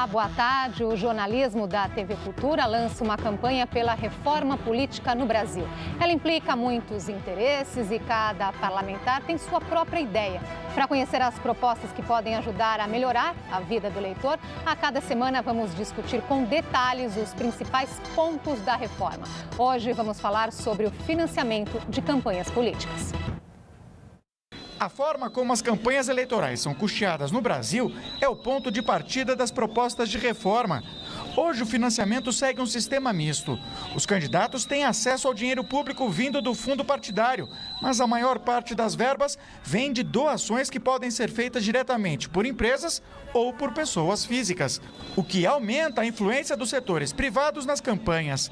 Olá, boa tarde. O jornalismo da TV Cultura lança uma campanha pela reforma política no Brasil. Ela implica muitos interesses e cada parlamentar tem sua própria ideia. Para conhecer as propostas que podem ajudar a melhorar a vida do eleitor, a cada semana vamos discutir com detalhes os principais pontos da reforma. Hoje vamos falar sobre o financiamento de campanhas políticas. A forma como as campanhas eleitorais são custeadas no Brasil é o ponto de partida das propostas de reforma. Hoje, o financiamento segue um sistema misto. Os candidatos têm acesso ao dinheiro público vindo do fundo partidário, mas a maior parte das verbas vem de doações que podem ser feitas diretamente por empresas ou por pessoas físicas, o que aumenta a influência dos setores privados nas campanhas.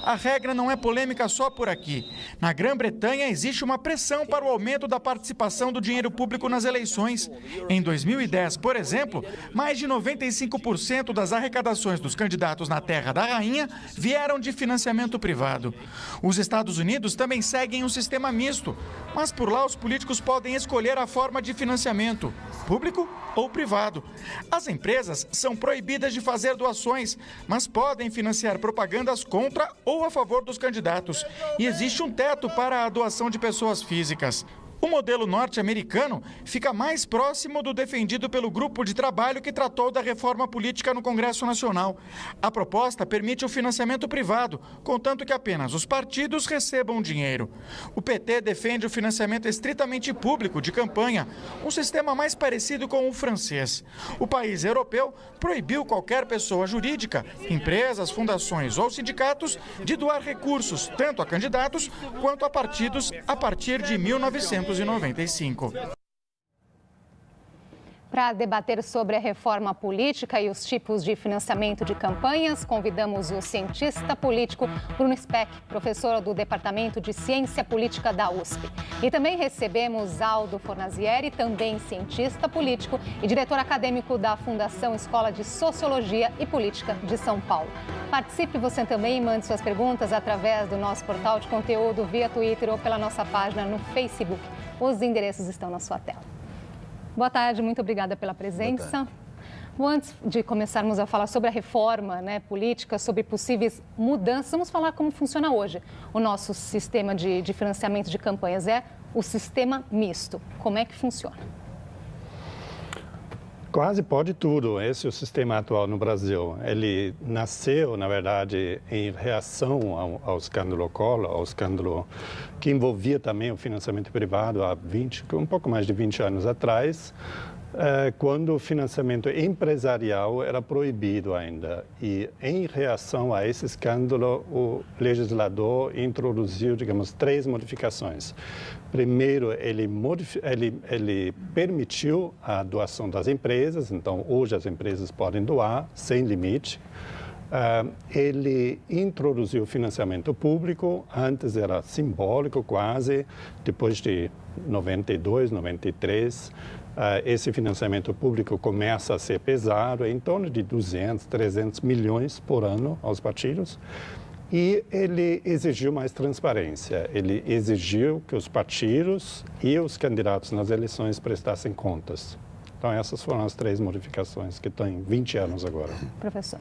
A regra não é polêmica só por aqui. Na Grã-Bretanha, existe uma pressão para o aumento da participação do dinheiro público nas eleições. Em 2010, por exemplo, mais de 95% das arrecadações dos candidatos na Terra da Rainha vieram de financiamento privado. Os Estados Unidos também seguem um sistema misto, mas por lá os políticos podem escolher a forma de financiamento, público ou privado. As empresas são proibidas de fazer doações, mas podem financiar propagandas contra ou a favor dos candidatos. E existe um teto para a doação de pessoas físicas. O modelo norte-americano fica mais próximo do defendido pelo grupo de trabalho que tratou da reforma política no Congresso Nacional. A proposta permite o financiamento privado, contanto que apenas os partidos recebam dinheiro. O PT defende o financiamento estritamente público de campanha, um sistema mais parecido com o francês. O país europeu proibiu qualquer pessoa jurídica, empresas, fundações ou sindicatos, de doar recursos, tanto a candidatos quanto a partidos, a partir de 1995. Para debater sobre a reforma política e os tipos de financiamento de campanhas, convidamos o cientista político Bruno Speck, professor do Departamento de Ciência Política da USP. E também recebemos Aldo Fornazieri, também cientista político e diretor acadêmico da Fundação Escola de Sociologia e Política de São Paulo. Participe você também e mande suas perguntas através do nosso portal de conteúdo via Twitter ou pela nossa página no Facebook. Os endereços estão na sua tela. Boa tarde, muito obrigada pela presença. Bom, antes de começarmos a falar sobre a reforma política, sobre possíveis mudanças, vamos falar como funciona hoje o nosso sistema de financiamento de campanhas. É o sistema misto. Como é que funciona? Quase pode tudo. Esse é o sistema atual no Brasil. Ele nasceu, na verdade, em reação ao escândalo Collor, ao escândalo que envolvia também o financiamento privado há um pouco mais de 20 anos atrás, quando o financiamento empresarial era proibido ainda. E, em reação a esse escândalo, o legislador introduziu, digamos, 3 modificações. Primeiro, ele permitiu a doação das empresas, então hoje as empresas podem doar sem limite. Ele introduziu o financiamento público, antes era simbólico quase, depois de 92, 93, esse financiamento público começa a ser pesado, em torno de 200, 300 milhões por ano aos partidos. E ele exigiu mais transparência. Ele exigiu que os partidos e os candidatos nas eleições prestassem contas. Então, essas foram as 3 modificações que têm 20 anos agora. Professor.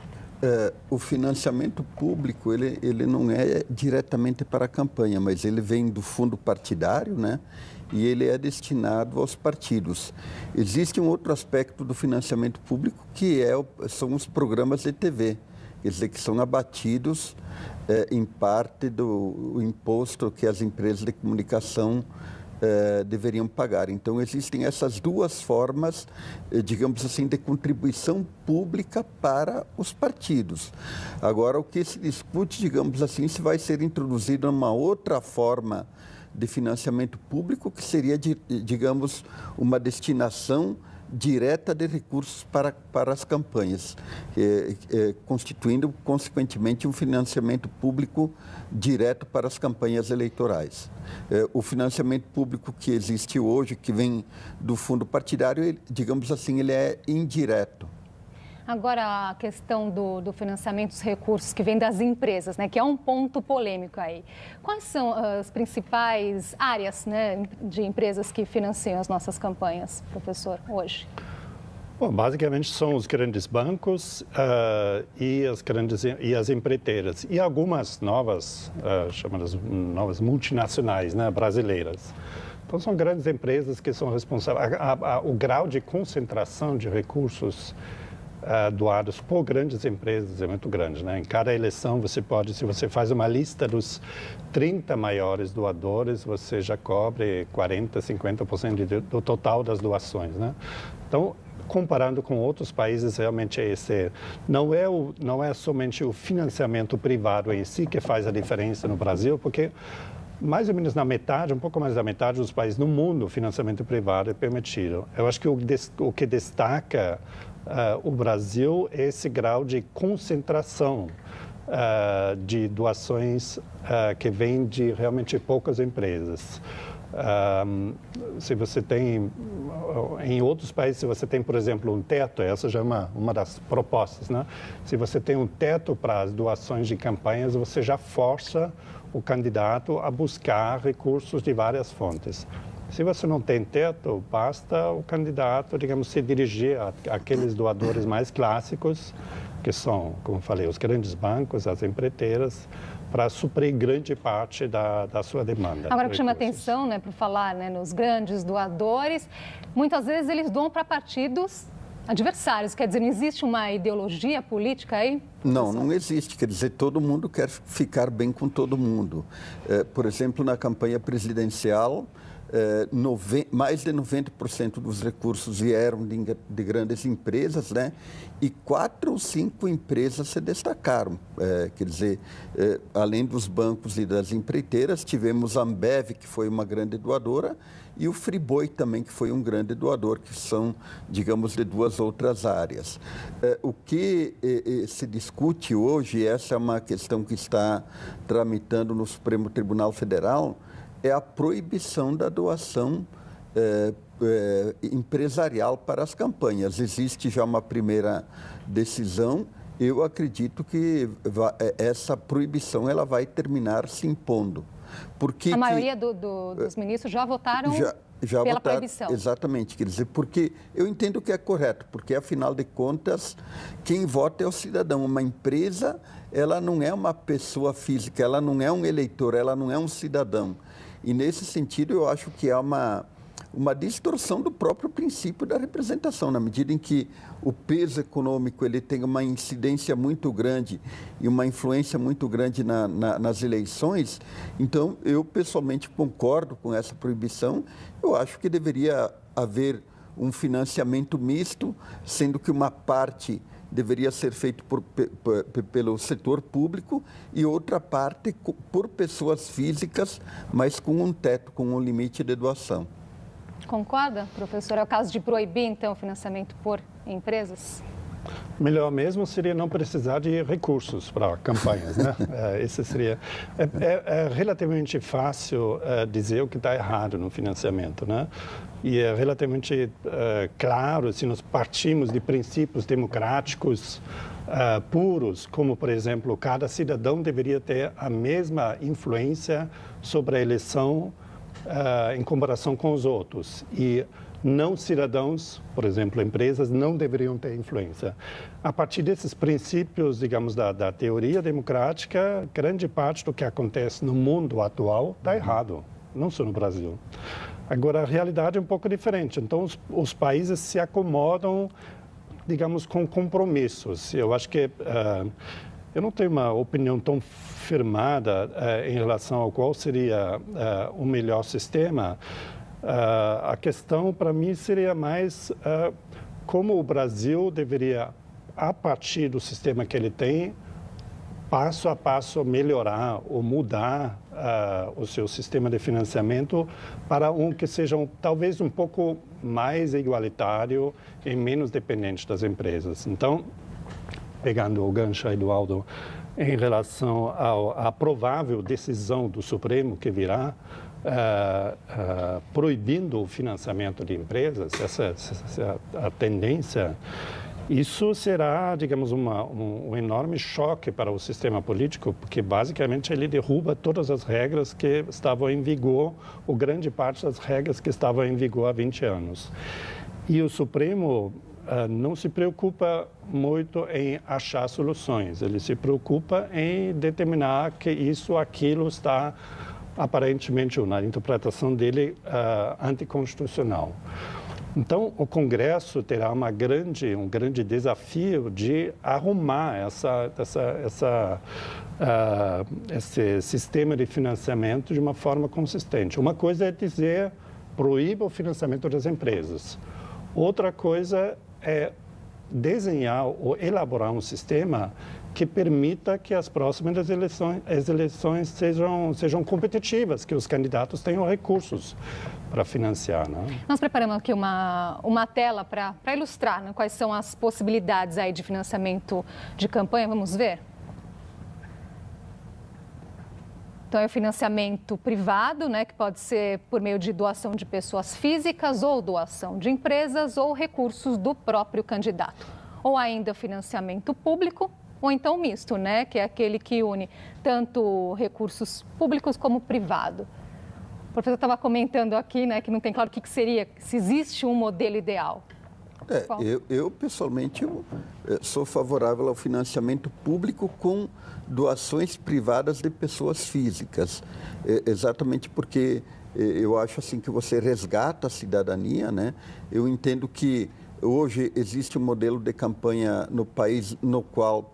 O financiamento público, ele não é diretamente para a campanha, mas ele vem do fundo partidário, né? E ele é destinado aos partidos. Existe um outro aspecto do financiamento público que são os programas de TV, quer dizer, que são abatidos em parte do imposto que as empresas de comunicação deveriam pagar. Então, existem essas 2 formas, digamos assim, de contribuição pública para os partidos. Agora, o que se discute, digamos assim, se vai ser introduzido uma outra forma de financiamento público, que seria, digamos, uma destinação direta de recursos para as campanhas, constituindo, consequentemente, um financiamento público direto para as campanhas eleitorais. O financiamento público que existe hoje, que vem do fundo partidário, digamos assim, ele é indireto. Agora, a questão do financiamento dos recursos que vem das empresas, que é um ponto polêmico aí. Quais são as principais áreas de empresas que financiam as nossas campanhas, professor, hoje? Bom, basicamente são os grandes bancos e as empreiteiras e algumas novas, chamadas novas multinacionais, né, brasileiras. Então, são grandes empresas que são responsáveis. O grau de concentração de recursos doados por grandes empresas é muito grande, né? Em cada eleição, se você faz uma lista dos 30 maiores doadores, você já cobre 40%, 50% do total das doações, né? Então, comparando com outros países, realmente não é somente o financiamento privado em si que faz a diferença no Brasil, porque mais ou menos na metade, um pouco mais da metade dos países no mundo, o financiamento privado é permitido. Eu acho que o que destaca o Brasil é esse grau de concentração de doações que vem de realmente poucas empresas. Se você tem, em outros países, se você tem, por exemplo, um teto, essa já é uma das propostas, né? Se você tem um teto para as doações de campanhas, você já força o candidato a buscar recursos de várias fontes. Se você não tem teto, basta o candidato, digamos, se dirigir àqueles doadores mais clássicos, que são, como falei, os grandes bancos, as empreiteiras, para suprir grande parte da sua demanda. Agora, o que chama atenção, né, por falar, né, nos grandes doadores, muitas vezes eles doam para partidos adversários. Quer dizer, não existe uma ideologia política aí? Não existe. Quer dizer, todo mundo quer ficar bem com todo mundo. Por exemplo, na campanha presidencial, mais de 90% dos recursos vieram de grandes empresas, né? E 4 ou 5 empresas se destacaram. Quer dizer, além dos bancos e das empreiteiras, tivemos a Ambev, que foi uma grande doadora, e o Friboi também, que foi um grande doador, que são, digamos, de 2 outras áreas. O que se discute hoje, essa é uma questão que está tramitando no Supremo Tribunal Federal, é a proibição da doação empresarial para as campanhas. Existe já uma primeira decisão. Eu acredito que essa proibição ela vai terminar se impondo. Porque a maioria dos ministros já votaram pela proibição. Exatamente, quer dizer, porque eu entendo que é correto, porque afinal de contas, quem vota é o cidadão. Uma empresa, ela não é uma pessoa física, ela não é um eleitor, ela não é um cidadão. E nesse sentido, eu acho que há uma distorção do próprio princípio da representação, na medida em que o peso econômico ele tem uma incidência muito grande e uma influência muito grande nas eleições. Então, eu pessoalmente concordo com essa proibição. Eu acho que deveria haver um financiamento misto, sendo que uma parte deveria ser feito pelo setor público e outra parte por pessoas físicas, mas com um teto, com um limite de doação. Concorda, professor? É o caso de proibir, então, o financiamento por empresas? Melhor mesmo seria não precisar de recursos para campanhas, né? Esse seria... É relativamente fácil dizer o que está errado no financiamento, né? E é relativamente claro se nós partimos de princípios democráticos puros, como, por exemplo, cada cidadão deveria ter a mesma influência sobre a eleição em comparação com os outros. E não cidadãos, por exemplo, empresas, não deveriam ter influência. A partir desses princípios, digamos, da teoria democrática, grande parte do que acontece no mundo atual está errado, não só no Brasil. Agora, a realidade é um pouco diferente. Então, os países se acomodam, digamos, com compromissos. Eu acho que... eu não tenho uma opinião tão firmada em relação ao qual seria o melhor sistema. A questão, para mim, seria mais como o Brasil deveria, a partir do sistema que ele tem, passo a passo melhorar ou mudar o seu sistema de financiamento para um que seja talvez um pouco mais igualitário e menos dependente das empresas. Então, pegando o gancho aí do Aldo, em relação à provável decisão do Supremo que virá, proibindo o financiamento de empresas, essa é a tendência, isso será, digamos, um enorme choque para o sistema político, porque basicamente ele derruba todas as regras que estavam em vigor, ou grande parte das regras que estavam em vigor há 20 anos. E o Supremo não se preocupa muito em achar soluções. Ele se preocupa em determinar que isso ou aquilo está aparentemente, na interpretação dele, anticonstitucional. Então, o Congresso terá um grande desafio de arrumar esse sistema de financiamento de uma forma consistente. Uma coisa é dizer, proíba o financiamento das empresas. Outra coisa é desenhar ou elaborar um sistema que permita que as próximas eleições sejam competitivas, que os candidatos tenham recursos para financiar. Né? Nós preparamos aqui uma tela para ilustrar, né, quais são as possibilidades aí de financiamento de campanha. Vamos ver? Então, é o financiamento privado, né, que pode ser por meio de doação de pessoas físicas ou doação de empresas ou recursos do próprio candidato. Ou ainda o financiamento público, ou então misto, né, que é aquele que une tanto recursos públicos como privado. O professor estava comentando aqui, né, que não tem claro o que seria, se existe um modelo ideal. Eu pessoalmente, sou favorável ao financiamento público com doações privadas de pessoas físicas. Exatamente porque eu acho assim que você resgata a cidadania, né? Eu entendo que hoje existe um modelo de campanha no país no qual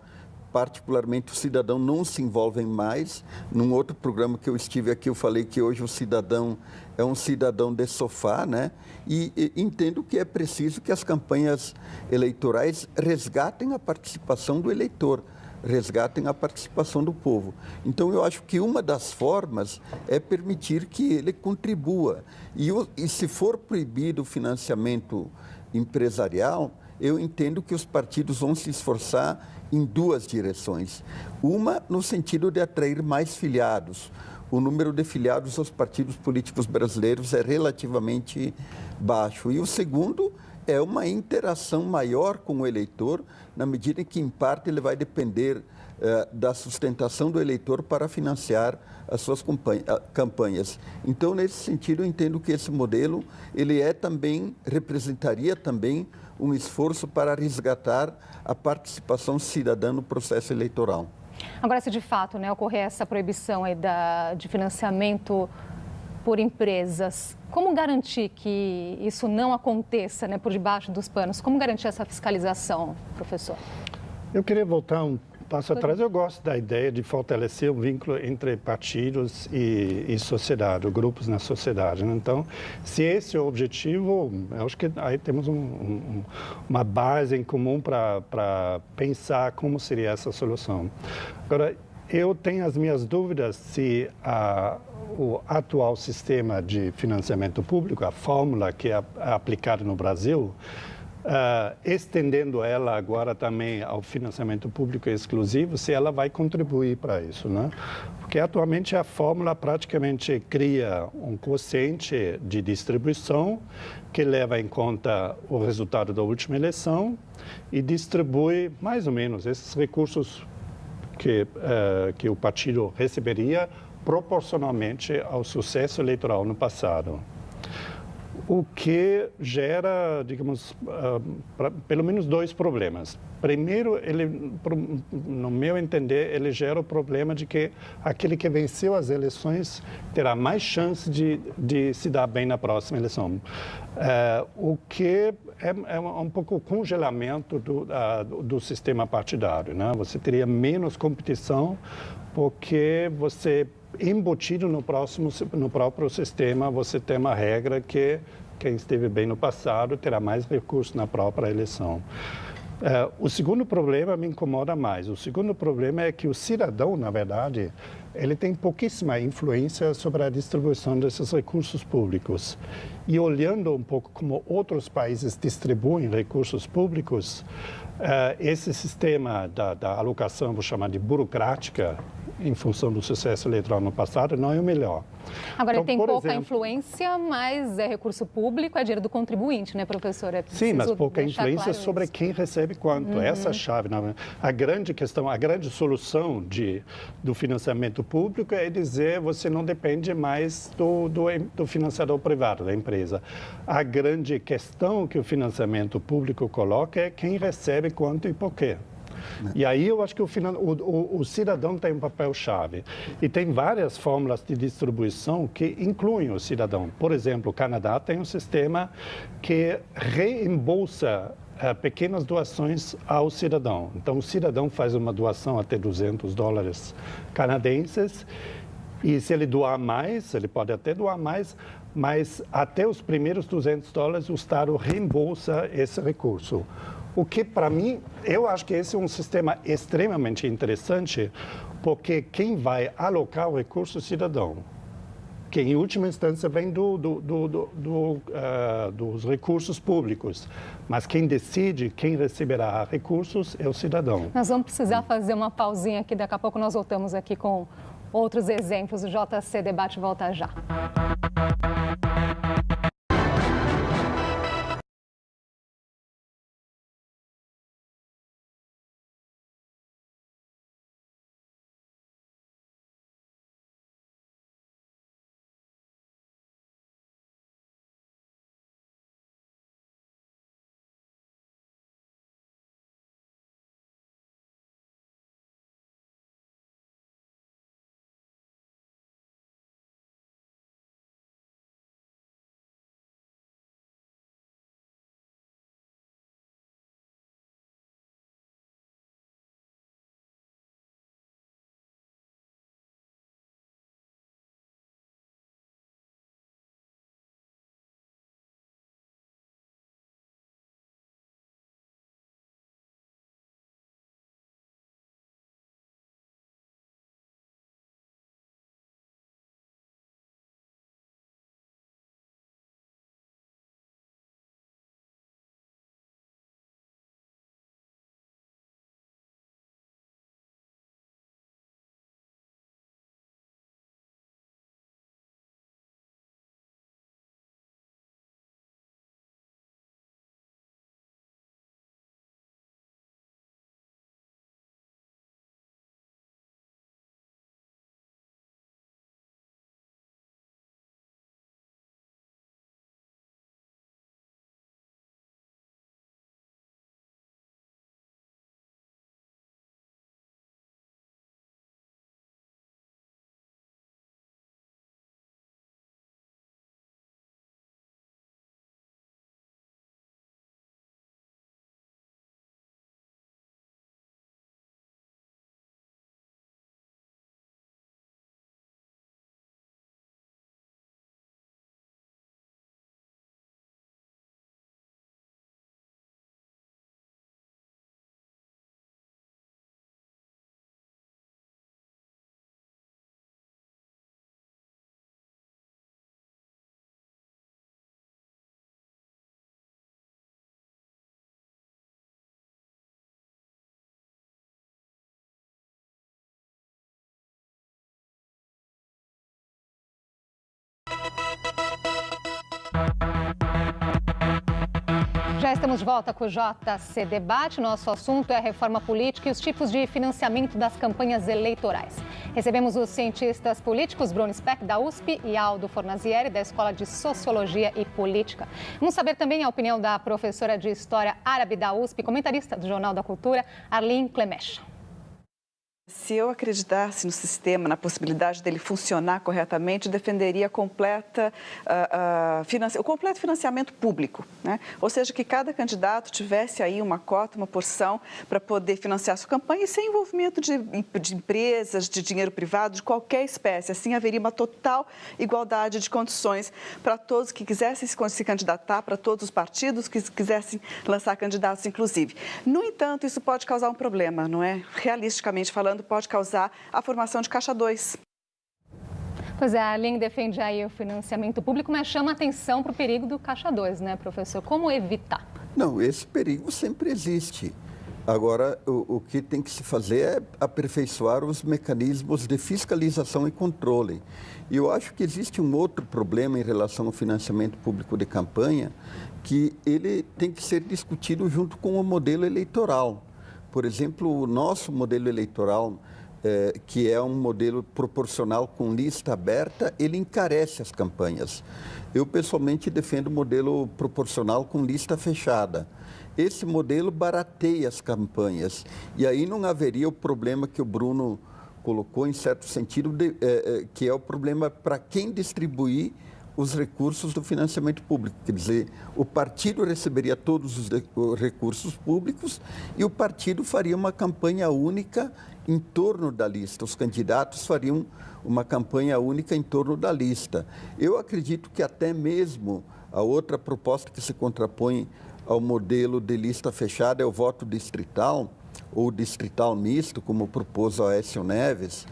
particularmente o cidadão não se envolve mais. Num outro programa que eu estive aqui, eu falei que hoje o cidadão é um cidadão de sofá, né? E entendo que é preciso que as campanhas eleitorais resgatem a participação do eleitor, resgatem a participação do povo. Então, eu acho que uma das formas é permitir que ele contribua. E se for proibido o financiamento empresarial, eu entendo que os partidos vão se esforçar em duas direções. Uma, no sentido de atrair mais filiados. O número de filiados aos partidos políticos brasileiros é relativamente baixo. E o segundo é uma interação maior com o eleitor, na medida em que, em parte, ele vai depender da sustentação do eleitor para financiar as suas campanhas. Então, nesse sentido, eu entendo que esse modelo ele representaria também um esforço para resgatar a participação cidadã no processo eleitoral. Agora, se de fato, né, ocorrer essa proibição aí de financiamento por empresas, como garantir que isso não aconteça, né, por debaixo dos panos? Como garantir essa fiscalização, professor? Eu queria voltar um passo atrás. Eu gosto da ideia de fortalecer o vínculo entre partidos e sociedade, grupos na sociedade. Então, se esse é o objetivo, eu acho que aí temos uma base em comum para pensar como seria essa solução. Agora, eu tenho as minhas dúvidas se o atual sistema de financiamento público, a fórmula que é aplicada no Brasil, estendendo ela agora também ao financiamento público exclusivo, se ela vai contribuir para isso, né? Porque atualmente a fórmula praticamente cria um quociente de distribuição que leva em conta o resultado da última eleição e distribui mais ou menos esses recursos que o partido receberia proporcionalmente ao sucesso eleitoral no passado. O que gera, digamos, pelo menos dois problemas. Primeiro, no meu entender, ele gera o problema de que aquele que venceu as eleições terá mais chance de se dar bem na próxima eleição. O que é um pouco o congelamento do sistema partidário, né? Você teria menos competição porque você embutido no próprio sistema, você tem uma regra que quem esteve bem no passado terá mais recursos na própria eleição. O segundo problema me incomoda mais. O segundo problema é que o cidadão, na verdade, ele tem pouquíssima influência sobre a distribuição desses recursos públicos. E olhando um pouco como outros países distribuem recursos públicos, esse sistema da alocação, vou chamar de burocrática, em função do sucesso eleitoral no passado, não é o melhor. Agora, então, tem pouca influência, mas é recurso público, é dinheiro do contribuinte, né, professor? Sim, mas pouca influência claro sobre isso. quem recebe quanto. Essa é a chave. A grande questão, a grande solução do financiamento público é dizer você não depende mais do financiador privado, da empresa. A grande questão que o financiamento público coloca é quem recebe quanto e por quê. E aí eu acho que o cidadão tem um papel-chave. E tem várias fórmulas de distribuição que incluem o cidadão. Por exemplo, o Canadá tem um sistema que reembolsa pequenas doações ao cidadão. Então, o cidadão faz uma doação até $200 canadenses e se ele doar mais, ele pode até doar mais, mas até os primeiros $200 o Estado reembolsa esse recurso. O que, para mim, eu acho que esse é um sistema extremamente interessante, porque quem vai alocar o recurso é o cidadão, que em última instância vem dos recursos públicos. Mas quem decide, quem receberá recursos é o cidadão. Nós vamos precisar fazer uma pausinha aqui, daqui a pouco nós voltamos aqui com outros exemplos. O JC Debate volta já. Já estamos de volta com o JC Debate. Nosso assunto é a reforma política e os tipos de financiamento das campanhas eleitorais. Recebemos os cientistas políticos Bruno Speck, da USP, e Aldo Fornazieri, da Escola de Sociologia e Política. Vamos saber também a opinião da professora de História Árabe da USP, comentarista do Jornal da Cultura, Arlene Clemecha. Se eu acreditasse no sistema, na possibilidade dele funcionar corretamente, defenderia o completo financiamento público, né? Ou seja, que cada candidato tivesse aí uma cota, uma porção para poder financiar sua campanha e sem envolvimento de empresas, de dinheiro privado, de qualquer espécie. Assim, haveria uma total igualdade de condições para todos que quisessem se candidatar, para todos os partidos que quisessem lançar candidatos, inclusive. No entanto, isso pode causar um problema, não é? Realisticamente falando, pode causar a formação de caixa 2. Pois é, a Arlene defende aí o financiamento público, mas chama atenção para o perigo do caixa 2, né, professor? Como evitar? Não, esse perigo sempre existe. Agora, o que tem que se fazer é aperfeiçoar os mecanismos de fiscalização e controle. E eu acho que existe um outro problema em relação ao financiamento público de campanha, que ele tem que ser discutido junto com o modelo eleitoral. Por exemplo, o nosso modelo eleitoral, que é um modelo proporcional com lista aberta, ele encarece as campanhas. Eu, pessoalmente, defendo o modelo proporcional com lista fechada. Esse modelo barateia as campanhas. E aí não haveria o problema que o Bruno colocou, em certo sentido, que é o problema para quem distribuir os recursos do financiamento público. Quer dizer, o partido receberia todos os recursos públicos e o partido faria uma campanha única em torno da lista. Os candidatos fariam uma campanha única em torno da lista. Eu acredito que até mesmo a outra proposta que se contrapõe ao modelo de lista fechada é o voto distrital, ou distrital misto, como propôs o Aécio Neves.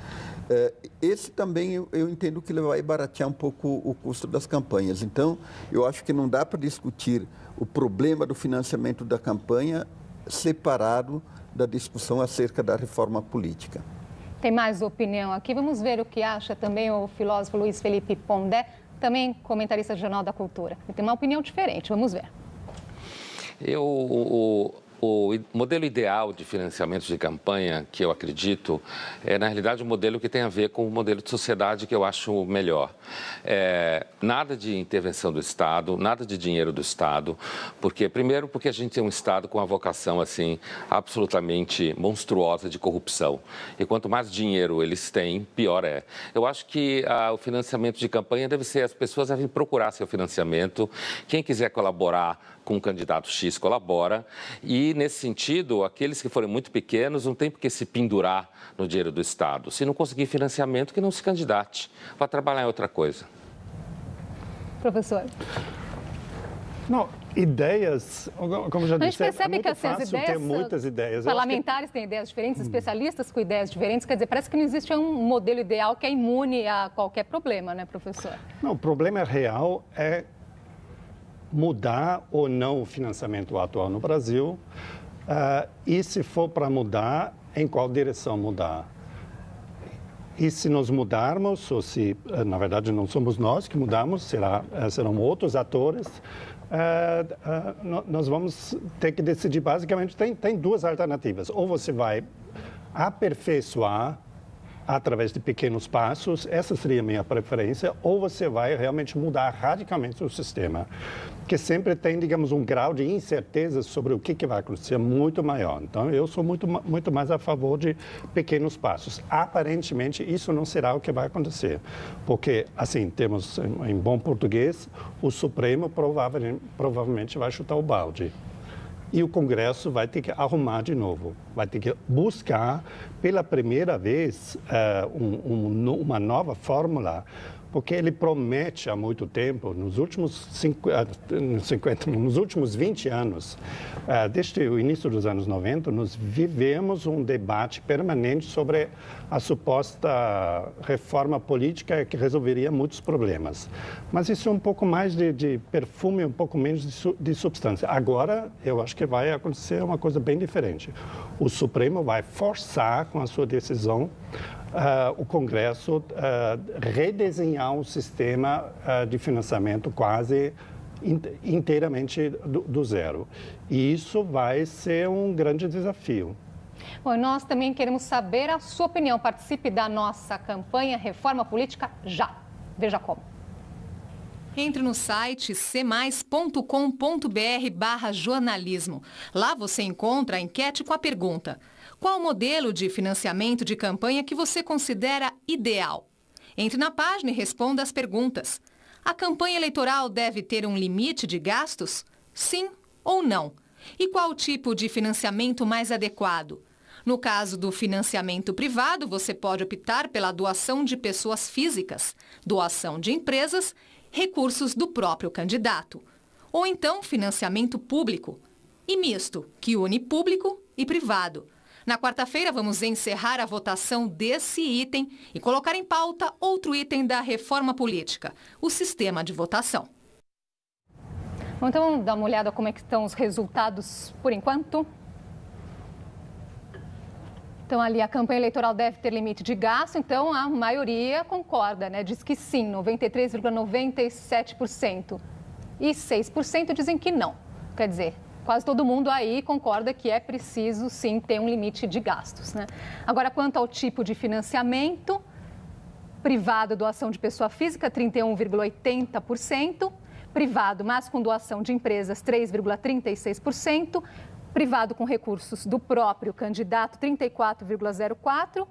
Esse também eu entendo que ele vai baratear um pouco o custo das campanhas. Então, eu acho que não dá para discutir o problema do financiamento da campanha separado da discussão acerca da reforma política. Tem mais opinião aqui. Vamos ver o que acha também o filósofo Luiz Felipe Pondé, também comentarista do Jornal da Cultura. Ele tem uma opinião diferente. Vamos ver. O modelo ideal de financiamento de campanha, que eu acredito, é, na realidade, um modelo que tem a ver com o modelo de sociedade que eu acho melhor. Nada de intervenção do Estado, nada de dinheiro do Estado, primeiro, porque a gente tem um Estado com uma vocação, assim, absolutamente monstruosa de corrupção. E quanto mais dinheiro eles têm, pior é. Eu acho que o financiamento de campanha deve ser, as pessoas devem procurar seu financiamento. Quem quiser colaborar com um candidato X colabora e, nesse sentido, aqueles que forem muito pequenos não tem por que se pendurar no dinheiro do Estado. Se não conseguir financiamento, que não se candidate, vá trabalhar em outra coisa. Professor. Não, ideias, como já disse, a gente percebe que muito fácil ideias, ter muitas ideias. Parlamentares têm ideias diferentes, especialistas com ideias diferentes, quer dizer, parece que não existe um modelo ideal que é imune a qualquer problema, né, professor? Não, o problema real é mudar ou não o financiamento atual no Brasil e, se for para mudar, em qual direção mudar. E se nós mudarmos, ou se, na verdade, não somos nós que mudamos, serão outros atores, nós vamos ter que decidir, basicamente, tem duas alternativas. Ou você vai aperfeiçoar através de pequenos passos, essa seria a minha preferência, ou você vai realmente mudar radicalmente o sistema, que sempre tem, digamos, um grau de incerteza sobre o que vai acontecer muito maior. Então, eu sou muito mais a favor de pequenos passos. Aparentemente, isso não será o que vai acontecer, porque, assim, temos, em bom português, o Supremo provavelmente vai chutar o balde. E o Congresso vai ter que arrumar de novo, vai ter que buscar, pela primeira vez, uma nova fórmula, porque ele promete há muito tempo, nos últimos 20 anos, desde o início dos anos 90, nós vivemos um debate permanente sobre a suposta reforma política que resolveria muitos problemas. Mas isso é um pouco mais de perfume, um pouco menos de substância. Agora, eu acho que vai acontecer uma coisa bem diferente. O Supremo vai forçar, com a sua decisão, o Congresso redesenhar um sistema de financiamento quase inteiramente do zero. E isso vai ser um grande desafio. Bom, nós também queremos saber a sua opinião. Participe da nossa campanha Reforma Política já. Veja como. Entre no site cmais.com.br/jornalismo. Lá você encontra a enquete com a pergunta: qual o modelo de financiamento de campanha que você considera ideal? Entre na página e responda as perguntas. A campanha eleitoral deve ter um limite de gastos? Sim ou não? E qual o tipo de financiamento mais adequado? No caso do financiamento privado, você pode optar pela doação de pessoas físicas, doação de empresas, recursos do próprio candidato. Ou então financiamento público e misto, que une público e privado. Na quarta-feira, vamos encerrar a votação desse item e colocar em pauta outro item da reforma política, o sistema de votação. Então, vamos dar uma olhada como é que estão os resultados por enquanto. Então, ali a campanha eleitoral deve ter limite de gasto, então a maioria concorda, né? Diz que sim, 93,97%. E 6% dizem que não. Quer dizer, quase todo mundo aí concorda que é preciso, sim, ter um limite de gastos, né? Agora, quanto ao tipo de financiamento, privado, doação de pessoa física, 31,80%. Privado, mas com doação de empresas, 3,36%. Privado com recursos do próprio candidato, 34,04%.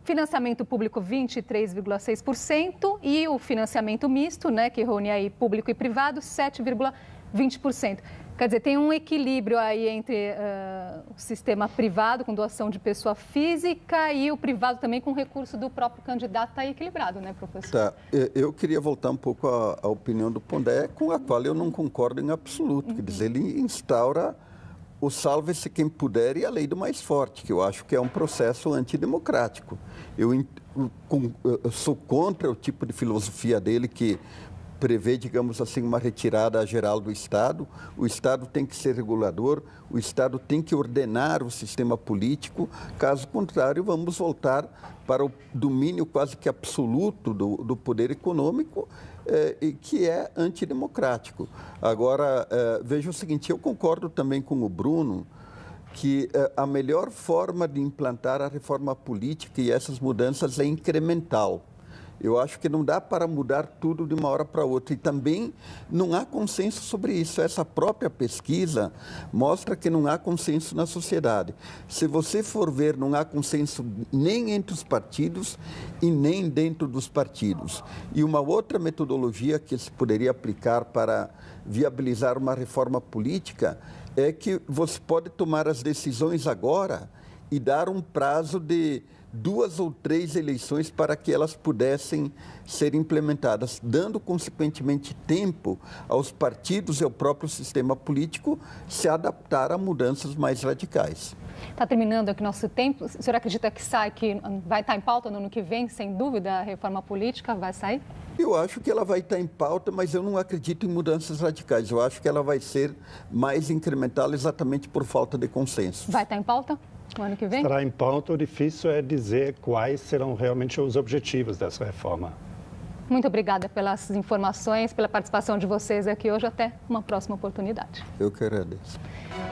Financiamento público, 23,6%. E o financiamento misto, né, que reúne aí público e privado, 7,20%. Quer dizer, tem um equilíbrio aí entre o sistema privado, com doação de pessoa física, e o privado também com recurso do próprio candidato. Está equilibrado, né, professor? Tá. Eu queria voltar um pouco à opinião do Pondé, com a qual eu não concordo em absoluto. Quer dizer, ele instaura o salve-se quem puder e a lei do mais forte, que eu acho que é um processo antidemocrático. Eu sou contra o tipo de filosofia dele que prevê, digamos assim, uma retirada geral do Estado. O Estado tem que ser regulador, o Estado tem que ordenar o sistema político. Caso contrário, vamos voltar para o domínio quase que absoluto do poder econômico, que é antidemocrático. Agora, veja o seguinte, eu concordo também com o Bruno que a melhor forma de implantar a reforma política e essas mudanças é incremental. Eu acho que não dá para mudar tudo de uma hora para outra. E também não há consenso sobre isso. Essa própria pesquisa mostra que não há consenso na sociedade. Se você for ver, não há consenso nem entre os partidos e nem dentro dos partidos. E uma outra metodologia que se poderia aplicar para viabilizar uma reforma política é que você pode tomar as decisões agora e dar um prazo de 2 ou 3 eleições para que elas pudessem ser implementadas, dando consequentemente tempo aos partidos e ao próprio sistema político se adaptar a mudanças mais radicais. Está terminando aqui nosso tempo. O senhor acredita que vai estar em pauta no ano que vem, sem dúvida, a reforma política vai sair? Eu acho que ela vai estar em pauta, mas eu não acredito em mudanças radicais. Eu acho que ela vai ser mais incremental exatamente por falta de consenso. Vai estar em pauta no ano que vem? Estará em pauta, o difícil é dizer quais serão realmente os objetivos dessa reforma. Muito obrigada pelas informações, pela participação de vocês aqui hoje. Até uma próxima oportunidade. Eu que agradeço.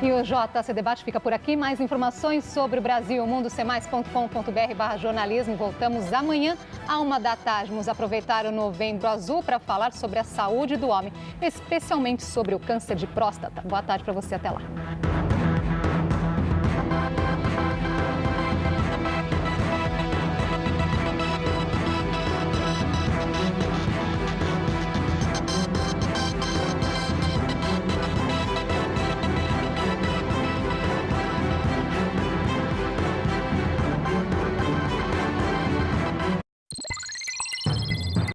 E o JC Debate fica por aqui. Mais informações sobre o Brasil e o mundo, cmais.com.br/jornalismo. Voltamos amanhã à 13h. Vamos aproveitar o Novembro Azul para falar sobre a saúde do homem, especialmente sobre o câncer de próstata. Boa tarde para você, até lá.